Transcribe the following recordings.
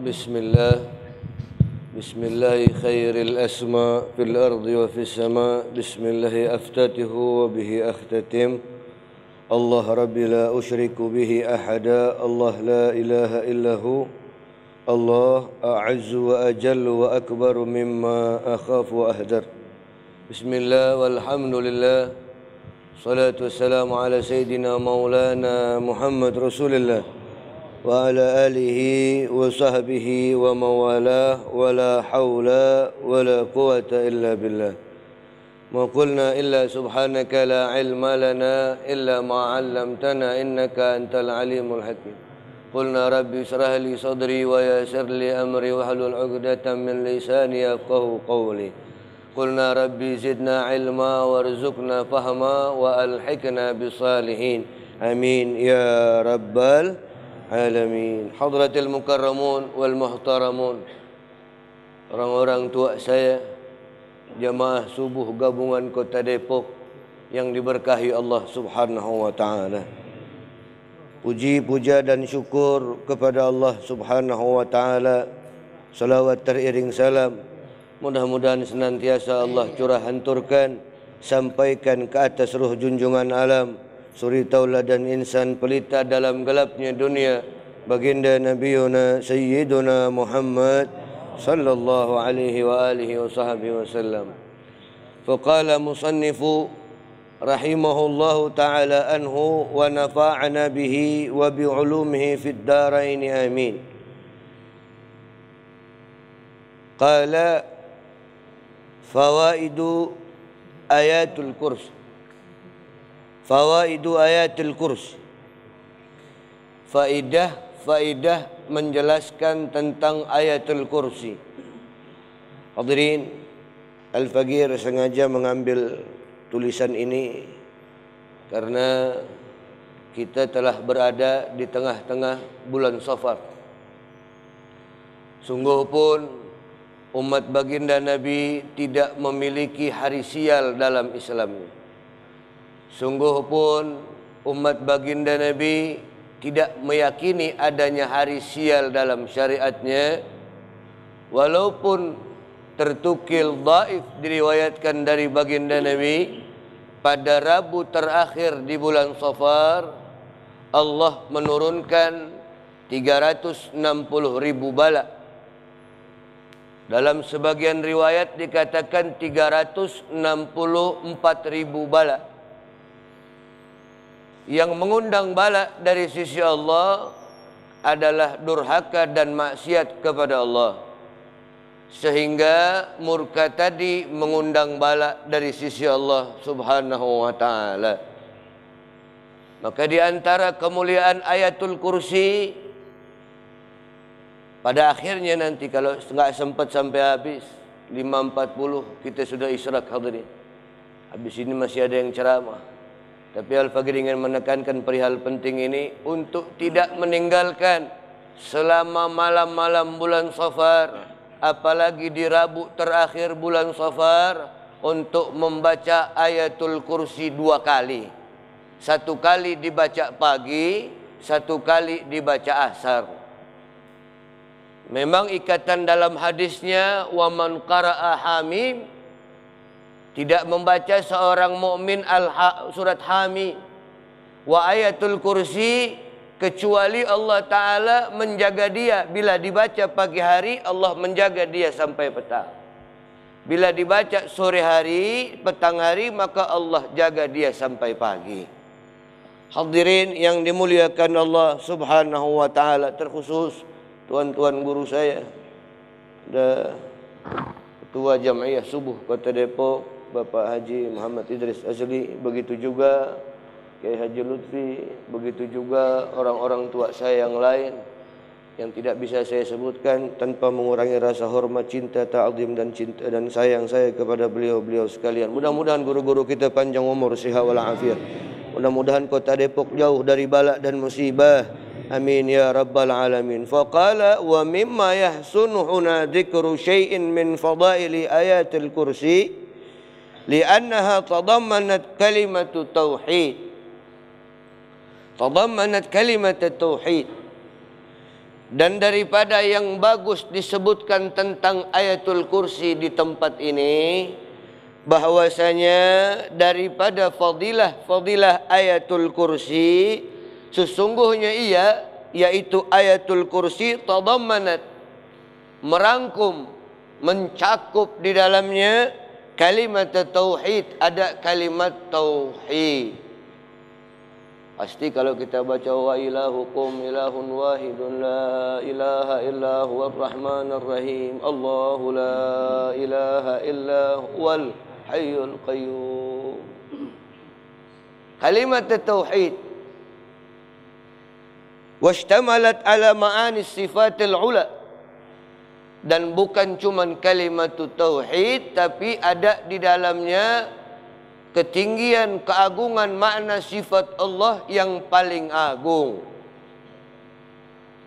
Bismillah. Bismillahi khairil asma fil ardi wa fis sama. Bismillahi aftatihu wa bihi akhtatim. Allah Rabbi la usyriku bihi ahada. Allah la ilaha illahu. Allah a'azzu wa ajallu wa akbaru mimma akhafu wa ahdar. Bismillah walhamdulillah. Salatu wassalamu ala sayyidina maulana Muhammad Rasulullah wa ala alihi wa sahbihi wa mawalah wa la hawla wa la quwata illa billah. Ma qulna illa subhanaka la ilma lana illa ma 'allamtana innaka antal alimul hakim. Qulna rabbi israh li sadri wa yassir li amri wa hlul 'uqdatam min lisani yafqahu qawli. Qulna rabbi zidna ilma warzuqna fahma wa alhiqna bisalihin. Amin ya rabbal alamin. Hadratil mukarramun wal muhtaramun, orang-orang tua saya, jamaah subuh gabungan Kota Depok yang diberkahi Allah Subhanahu wa taala. Puji, puja dan syukur kepada Allah Subhanahu wa taala. Salawat teriring salam mudah-mudahan senantiasa Allah curah hanturkan, sampaikan ke atas ruh junjungan alam, suri tauladan insan pelita dalam gelapnya dunia, baginda Nabiuna Sayyiduna Muhammad sallallahu alaihi wa alihi wa sahbihi wasallam. Faqala musannifu rahimahullahu ta'ala anhu wa nafa'ana bihi wa bi'ulumihi fid darain amin. Qala fawaidu ayatul kursi. Fawaidu ayatul kursi. Faidah menjelaskan tentang ayatul kursi. Hadirin, Al-Faqir sengaja mengambil tulisan ini karena kita telah berada di tengah-tengah bulan Safar. Sungguh pun umat baginda Nabi tidak memiliki hari sial dalam Islam. Sungguh pun umat baginda Nabi tidak meyakini adanya hari sial dalam syariatnya, walaupun tertukil dhaif diriwayatkan dari baginda Nabi pada Rabu terakhir di bulan Safar Allah menurunkan 360.000 bala. Dalam sebagian riwayat dikatakan 364.000 bala. Yang mengundang bala dari sisi Allah adalah durhaka dan maksiat kepada Allah, sehingga murka tadi mengundang bala dari sisi Allah Subhanahu wa taala. Maka di antara kemuliaan ayatul kursi, pada akhirnya nanti kalau enggak sempat sampai habis 5.40 kita sudah isyraq hadirin. Habis ini masih ada yang ceramah. Tapi Al-Faqir ingin menekankan perihal penting ini untuk tidak meninggalkan selama malam-malam bulan Safar, apalagi di Rabu terakhir bulan Safar, untuk membaca ayatul kursi 2 kali. 1 kali dibaca pagi, 1 kali dibaca asar. Memang ikatan dalam hadisnya wa man qara'a hamim, tidak membaca seorang mukmin surat Hamim wa ayatul kursi kecuali Allah Ta'ala menjaga dia. Bila dibaca pagi hari, Allah menjaga dia sampai petang. Bila dibaca sore hari, petang hari, maka Allah jaga dia sampai pagi. Hadirin yang dimuliakan Allah Subhanahu wa Ta'ala, terkhusus tuan-tuan guru saya, ada Ketua Jamiah Subuh Kota Depok Bapak Haji Muhammad Idris Azli, begitu juga Kiai Haji Lutfi, begitu juga orang-orang tua saya yang lain yang tidak bisa saya sebutkan tanpa mengurangi rasa hormat, cinta, ta'zim dan cinta dan sayang saya kepada beliau-beliau sekalian. Mudah-mudahan guru-guru kita panjang umur, sihat walafiat. Mudah-mudahan Kota Depok jauh dari balak dan musibah. Amin ya rabbal alamin. Faqala wa mimma yahsunuhuna dzikru syai'in min fadaili ayatil kursi li'annaha tadammanat kalimatu tauhid. Tadammanat kalimat tauhid. Dan daripada yang bagus disebutkan tentang ayatul kursi di tempat ini, bahwasanya daripada fadilah ayatul kursi, sesungguhnya yaitu ayatul kursi tadammanat, merangkum, mencakup di dalamnya kalimat tauhid, ada kalimat tauhid. Pasti kalau kita baca wa ilahukum ilahun wahidun la ilaha illa huwar rahmanir rahim, Allahu la ilaha illa huwal hayyul qayyum. Kalimat tauhid washtamalat ala ma'ani sifatil ula, dan bukan cuman kalimat tauhid, tapi ada di dalamnya ketinggian, keagungan makna sifat Allah yang paling agung.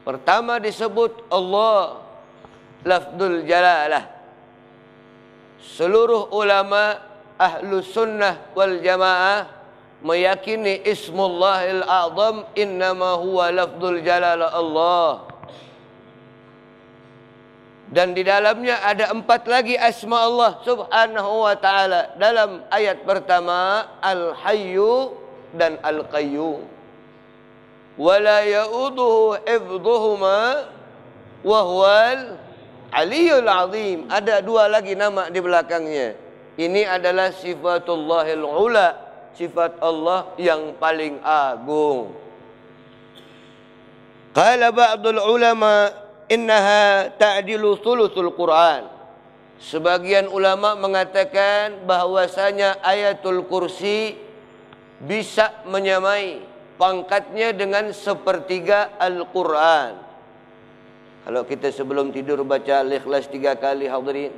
Pertama disebut Allah, lafzul jalalah. Seluruh ulama ahlu sunnah wal jamaah meyakini ismullahil a'zam innama huwa lafzul jalalah Allah. Dan di dalamnya ada 4 lagi asma Allah subhanahu wa ta'ala. Dalam ayat pertama, Al-Hayyu dan Al-Qayyum. Wa la ya'uduhu hifdhuhuma wa huwal Aliyyul Azim. Ada 2 lagi nama di belakangnya. Ini adalah sifatullahil ula, sifat Allah yang paling agung. Qala ba'dul ulama innaha ta'dilu thuluthul Quran. Sebagian ulama mengatakan bahwasanya ayatul kursi bisa menyamai pangkatnya dengan sepertiga Al-Quran. Kalau kita sebelum tidur baca Al-Ikhlas 3 kali hadirin,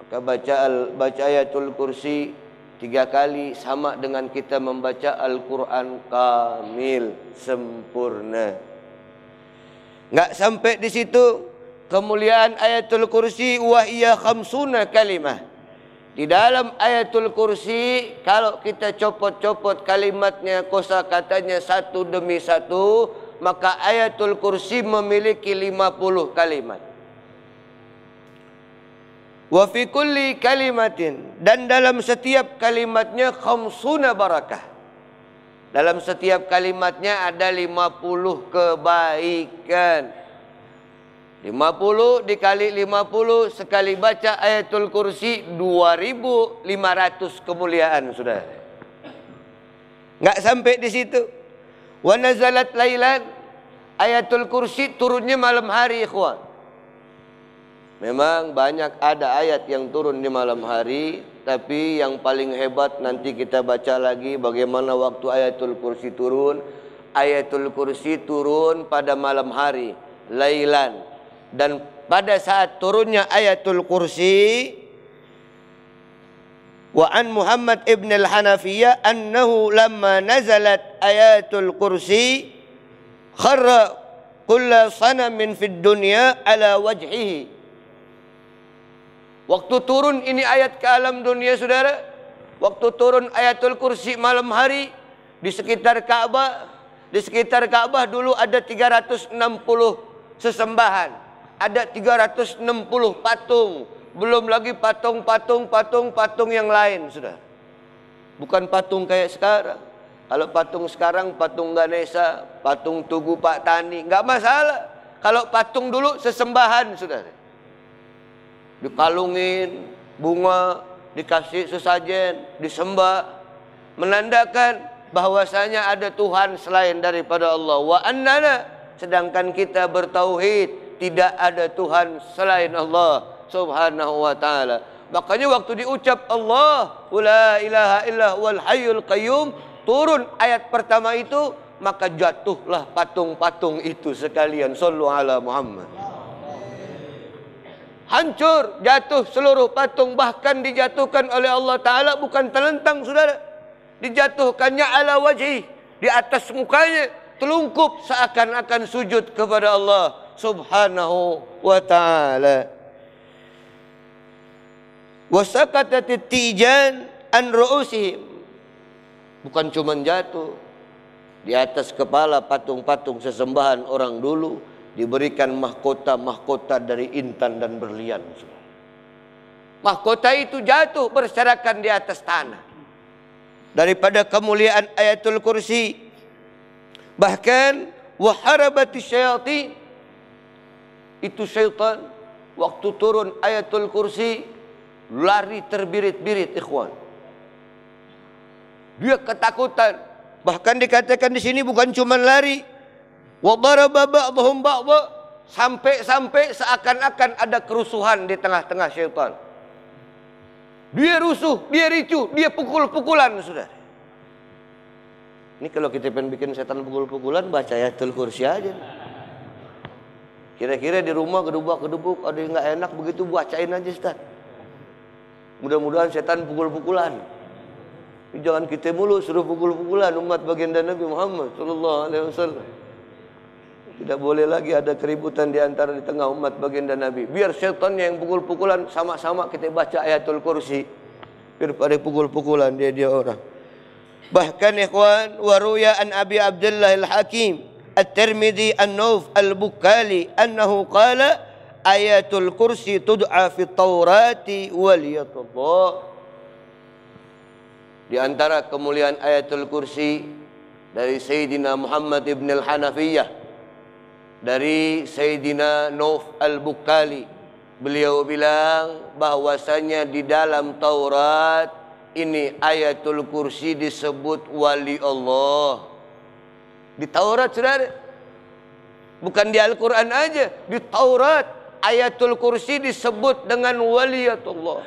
maka baca ayatul kursi 3 kali sama dengan kita membaca Al-Quran kamil, sempurna. Enggak sampai di situ, kemuliaan ayatul kursi wahiyya khamsuna kalimah. Di dalam ayatul kursi, kalau kita copot-copot kalimatnya, kosakatanya satu demi satu, maka ayatul kursi memiliki 50 kalimat. Wa fi kulli kalimatin, dan dalam setiap kalimatnya khamsuna barakah. Dalam setiap kalimatnya ada 50 kebaikan. 50 dikali 50, sekali baca ayatul kursi 2.500 kemuliaan, saudara. Enggak sampai di situ. Wa nazalat lailan, ayatul kursi turunnya malam hari, ikhwan. Memang banyak ada ayat yang turun di malam hari, tapi yang paling hebat nanti kita baca lagi bagaimana waktu ayatul kursi turun. Ayatul kursi turun pada malam hari, lailan. Dan pada saat turunnya ayatul kursi, wa an Muhammad ibn al-Hanafiyah annahu lamma nazalat ayatul kursi kharra kulla sanamin fid dunya ala wajhihi. Waktu turun ini ayat ke alam dunia, saudara, waktu turun ayatul kursi malam hari di sekitar Ka'bah dulu ada 360 sesembahan, ada 360 patung, belum lagi patung yang lain, saudara. Bukan patung kayak sekarang. Kalau patung sekarang patung Ganesha, patung Tugu Pak Tani, nggak masalah. Kalau patung dulu sesembahan, saudara. Dikalungin bunga, dikasih sesajen, disembah, menandakan bahwasanya ada Tuhan selain daripada Allah. Wa annana, sedangkan kita bertauhid tidak ada Tuhan selain Allah subhanahu wa ta'ala. Makanya waktu diucap Allah la ilaha illa huwal hayyul qayyum, turun ayat pertama itu, maka jatuhlah patung-patung itu sekalian. Sallu ala Muhammad. Hancur, jatuh seluruh patung, bahkan dijatuhkan oleh Allah Ta'ala bukan terlentang, saudara. Dijatuhkannya ala wajhi, di atas mukanya, telungkup seakan-akan sujud kepada Allah Subhanahu wa Ta'ala. Wasaqatatit tijan an ru'usihim, bukan cuma jatuh di atas kepala patung-patung sesembahan orang dulu, diberikan mahkota-mahkota dari intan dan berlian. Mahkota itu jatuh berserakan di atas tanah. Daripada kemuliaan ayatul kursi. Bahkan waharabati syayatin, itu syaitan waktu turun ayatul kursi lari terbirit-birit, ikhwan. Dia ketakutan. Bahkan dikatakan di sini bukan cuma lari, wa daraba ba'dhum ba'dha, sampai seakan-akan ada kerusuhan di tengah-tengah syaitan. Dia rusuh, dia ricu, dia pukul-pukulan, saudara. Ini kalau kita pengen bikin setan pukul-pukulan, baca ayatul kursi aja. Kira-kira di rumah gedubuk-gedubuk ada yang nggak enak begitu, bacain aja, Ustaz. Mudah-mudahan setan pukul-pukulan. Jangan kita mulu suruh pukul-pukulan umat baginda Nabi Muhammad sallallahu alaihi wasallam. Tidak boleh lagi ada keributan di antara di tengah umat baginda Nabi. Biar setannya yang pukul-pukulan, sama-sama kita baca ayatul kursi. Biar pada pukul-pukulan dia orang. Bahkan ikhwan, waruya an Abi Abdullah Al-Hakim At-Tirmidzi An-Nauf Al-Bukhari annahu qala ayatul kursi tud'a fi Taurati waliyatullah. Di antara kemuliaan ayatul kursi dari Sayyidina Muhammad ibn al-Hanafiyah, dari Sayyidina Nauf Al-Bukhari, beliau bilang bahwasanya di dalam Taurat ini ayatul kursi disebut wali Allah. Di Taurat, saudara, bukan di Al-Quran aja, di Taurat ayatul kursi disebut dengan waliyatullah,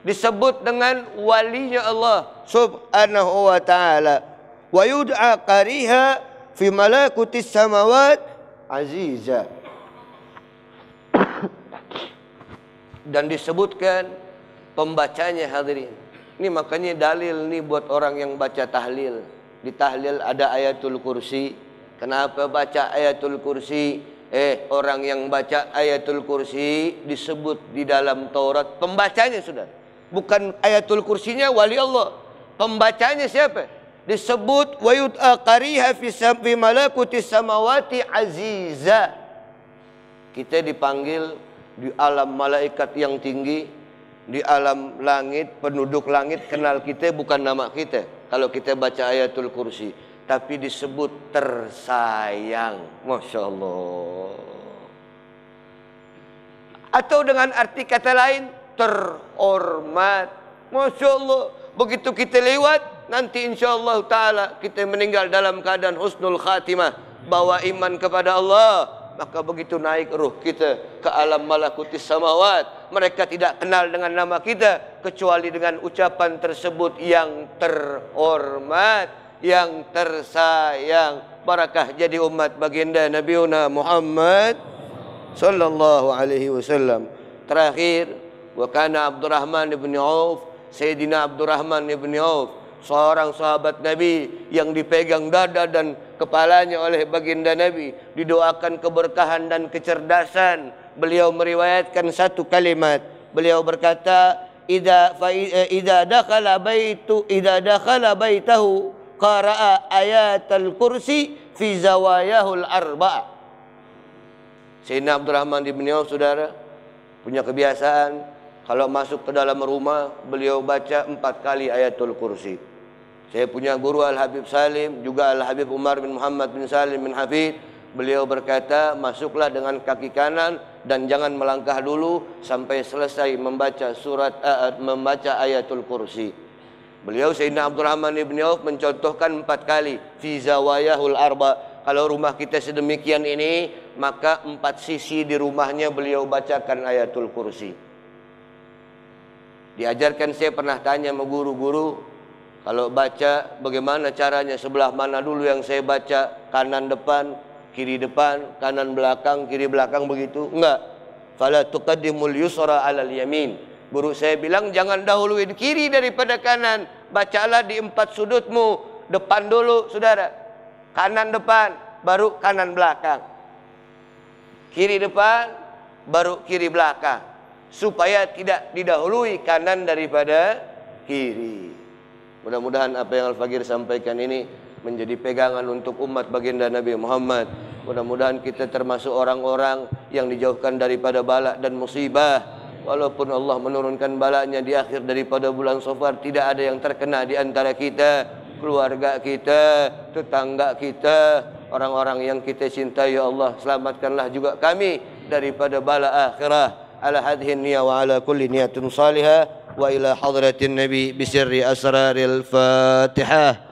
disebut dengan walinya Allah subhanahu wa ta'ala. Wa yud'a qariha fi malakutis samawat aziza. Dan disebutkan pembacanya, hadirin. Ini makanya dalil nih buat orang yang baca tahlil. Di tahlil ada ayatul kursi. Kenapa baca ayatul kursi? Orang yang baca ayatul kursi disebut di dalam Taurat pembacanya, sudah. Bukan ayatul kursinya wali Allah. Pembacanya siapa? Disebut wa yud'a qariha fi malakutis samawati aziza. Kita dipanggil di alam malaikat yang tinggi, di alam langit, penduduk langit kenal kita bukan nama kita. Kalau kita baca ayatul kursi, tapi disebut tersayang. Masya Allah. Atau dengan arti kata lain, terhormat. Masya Allah. Begitu kita lewat, nanti insya Allah ta'ala kita meninggal dalam keadaan husnul khatimah, bawa iman kepada Allah. Maka begitu naik ruh kita ke alam malakutis samawat, mereka tidak kenal dengan nama kita kecuali dengan ucapan tersebut yang terhormat, yang tersayang. Barakah jadi umat baginda Nabiuna Muhammad sallallahu alaihi wasallam. Terakhir, wa kana Abdurrahman ibn Auf, Sayyidina Abdurrahman ibn Auf, seorang sahabat Nabi yang dipegang dada dan kepalanya oleh baginda Nabi, didoakan keberkahan dan kecerdasan. Beliau meriwayatkan satu kalimat. Beliau berkata, idza dakhala baitahu qara'a ayatul kursi fi zawayahul arba'. Sayyidina Abdurrahman bin Auf, saudara, punya kebiasaan kalau masuk ke dalam rumah beliau baca 4 kali ayatul kursi. Saya punya guru Al-Habib Salim, juga Al-Habib Umar bin Muhammad bin Salim bin Hafid. Beliau berkata, masuklah dengan kaki kanan dan jangan melangkah dulu sampai selesai membaca membaca ayatul kursi. Beliau Sayyidina Abdurrahman ibn Auf mencontohkan 4 kali fi zawayahul arba. Kalau rumah kita sedemikian ini, maka 4 sisi di rumahnya beliau bacakan ayatul kursi. Diajarkan, saya pernah tanya sama guru-guru, kalau baca bagaimana caranya, sebelah mana dulu yang saya baca? Kanan depan, kiri depan, kanan belakang, kiri belakang begitu? Enggak. Fala tuqaddimul yusra 'alal yamin. Guru saya bilang jangan dahuluin kiri daripada kanan. Bacalah di 4 sudutmu. Depan dulu, saudara. Kanan depan, baru kanan belakang. Kiri depan, baru kiri belakang. Supaya tidak didahului kanan daripada kiri. Mudah-mudahan apa yang Al-Faqir sampaikan ini menjadi pegangan untuk umat baginda Nabi Muhammad. Mudah-mudahan kita termasuk orang-orang yang dijauhkan daripada bala dan musibah. Walaupun Allah menurunkan balanya di akhir daripada bulan Safar, tidak ada yang terkena di antara kita, keluarga kita, tetangga kita, orang-orang yang kita cintai. Ya Allah, selamatkanlah juga kami daripada bala akhirah. Ala hadhihi niyya wa ala kulli niyatin salihah wa ila hadratin nabi bisirri asraril Fatihah.